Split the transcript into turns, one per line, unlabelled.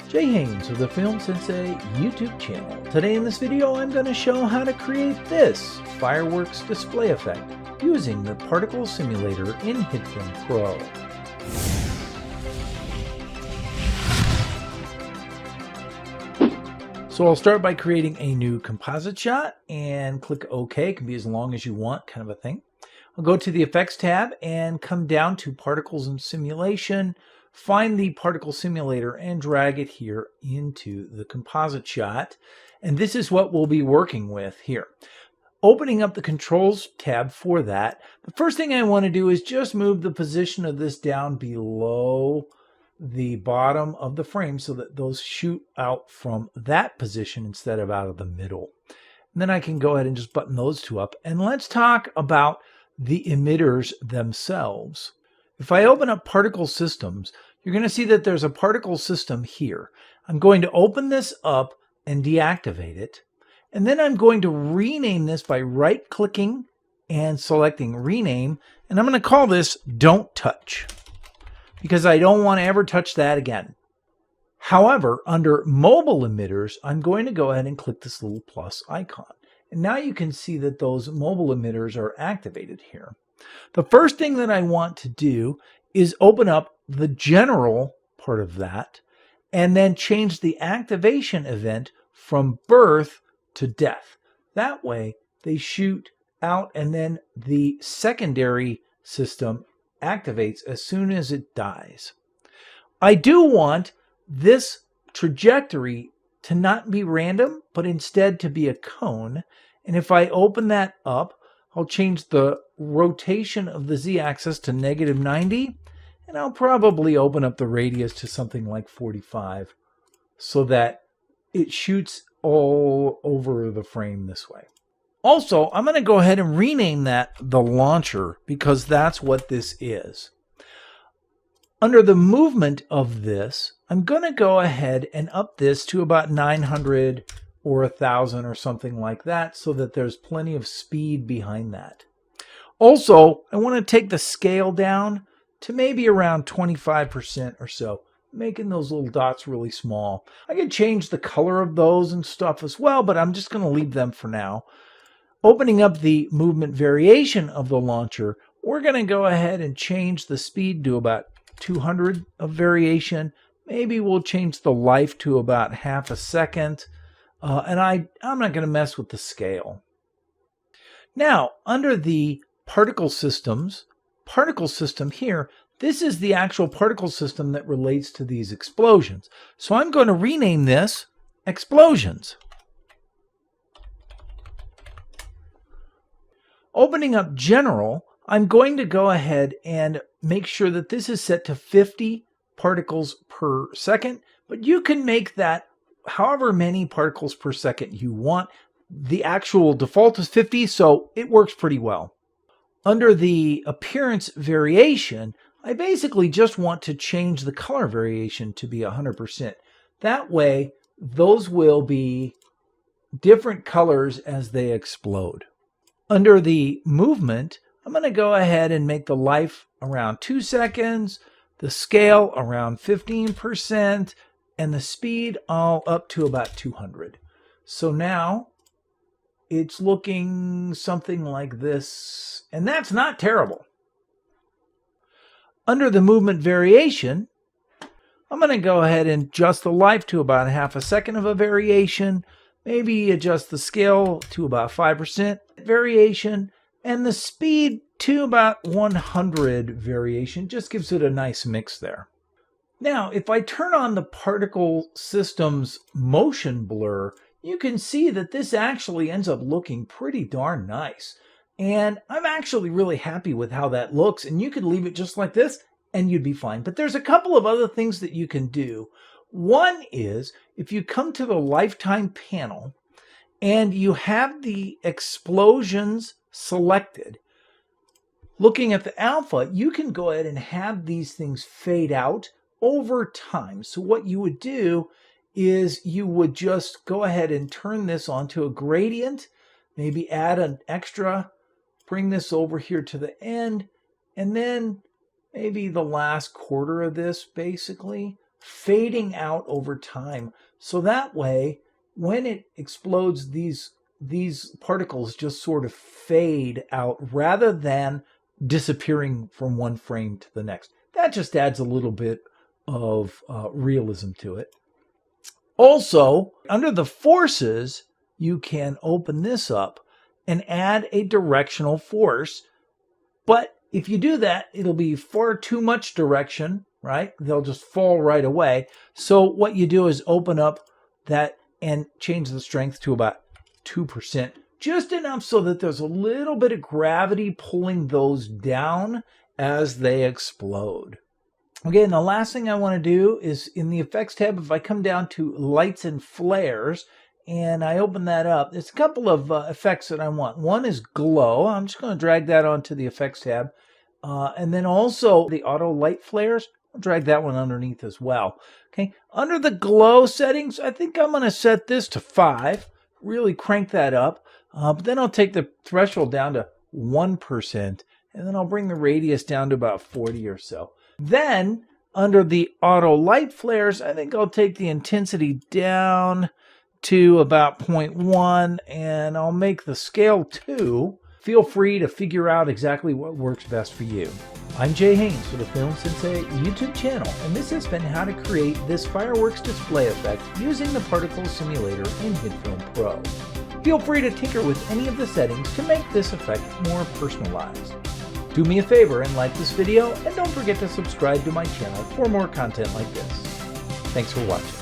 Jay Haynes of the Film Sensei YouTube channel. Today in this video I'm going to show how to create this fireworks display effect using the particle simulator in HitFilm Pro. So I'll start by creating a new composite shot and click OK. It can be as long as you want, kind of a thing. I'll go to the Effects tab and come down to Particles and Simulation, find the particle simulator and drag it here into the composite shot. And this is what we'll be working with here. Opening up the Controls tab for that, the first thing I want to do is just move the position of this down below the bottom of the frame so that those shoot out from that position instead of out of the middle. And then I can go ahead and just button those two up. And let's talk about the emitters themselves. If I open up Particle Systems, you're going to see that there's a particle system here. I'm going to open this up and deactivate it. And then I'm going to rename this by right-clicking and selecting Rename. And I'm going to call this Don't Touch, because I don't want to ever touch that again. However, under Mobile Emitters, I'm going to go ahead and click this little plus icon. And now you can see that those mobile emitters are activated here. The first thing that I want to do is open up the general part of that and then change the activation event from birth to death. That way they shoot out and then the secondary system activates as soon as it dies. I do want this trajectory to not be random, but instead to be a cone. And if I open that up, I'll change the rotation of the z-axis to -90, and I'll probably open up the radius to something like 45 so that it shoots all over the frame this way. Also, I'm going to go ahead and rename that the launcher because that's what this is. Under the movement of this, I'm going to go ahead and up this to about 900 or 1,000 or something like that so that there's plenty of speed behind that. Also, I want to take the scale down to maybe around 25% or so, making those little dots really small. I can change the color of those and stuff as well, but I'm just going to leave them for now. Opening up the movement variation of the launcher, we're going to go ahead and change the speed to about 200 of variation. Maybe we'll change the life to about half a second. And I'm not going to mess with the scale. Now, under the particle system here, this is the actual particle system that relates to these explosions. So I'm going to rename this Explosions. Opening up General, I'm going to go ahead and make sure that this is set to 50 particles per second, but you can make that however many particles per second you want. The actual default is 50, so it works pretty well. Under the appearance variation, I basically just want to change the color variation to be 100%. That way, those will be different colors as they explode. Under the movement, I'm going to go ahead and make the life around 2 seconds, the scale around 15%, and the speed all up to about 200. So now it's looking something like this, and that's not terrible. Under the movement variation, I'm going to go ahead and adjust the life to about half a second of a variation, maybe adjust the scale to about 5% variation, and the speed to about 100 variation. Just gives it a nice mix there. Now, if I turn on the particle system's motion blur, you can see that this actually ends up looking pretty darn nice. And I'm actually really happy with how that looks, and you could leave it just like this and you'd be fine. But there's a couple of other things that you can do. One is if you come to the lifetime panel and you have the explosions selected, looking at the alpha, you can go ahead and have these things fade out over time. So what you would do is you would just go ahead and turn this onto a gradient, maybe add an extra, bring this over here to the end, and then maybe the last quarter of this basically fading out over time. So that way, when it explodes, these particles just sort of fade out rather than disappearing from one frame to the next. That just adds a little bit of realism to it. Also, under the forces, you can open this up and add a directional force. But if you do that, it'll be far too much direction, right? They'll just fall right away. So what you do is open up that and change the strength to about 2%, just enough so that there's a little bit of gravity pulling those down as they explode. Okay, and the last thing I want to do is in the effects tab, if I come down to lights and flares and I open that up, there's a couple of effects that I want. One is glow. I'm just going to drag that onto the effects tab. And then also the auto light flares, I'll drag that one underneath as well. Okay, under the glow settings, I think I'm going to set this to 5, really crank that up. But then I'll take the threshold down to 1%, and then I'll bring the radius down to about 40 or so. Then, under the auto light flares, I think I'll take the intensity down to about 0.1, and I'll make the scale 2. Feel free to figure out exactly what works best for you. I'm Jay Haynes for the Film Sensei YouTube channel, and this has been how to create this fireworks display effect using the particle simulator in HitFilm Pro. Feel free to tinker with any of the settings to make this effect more personalized. Do me a favor and like this video, and don't forget to subscribe to my channel for more content like this. Thanks for watching.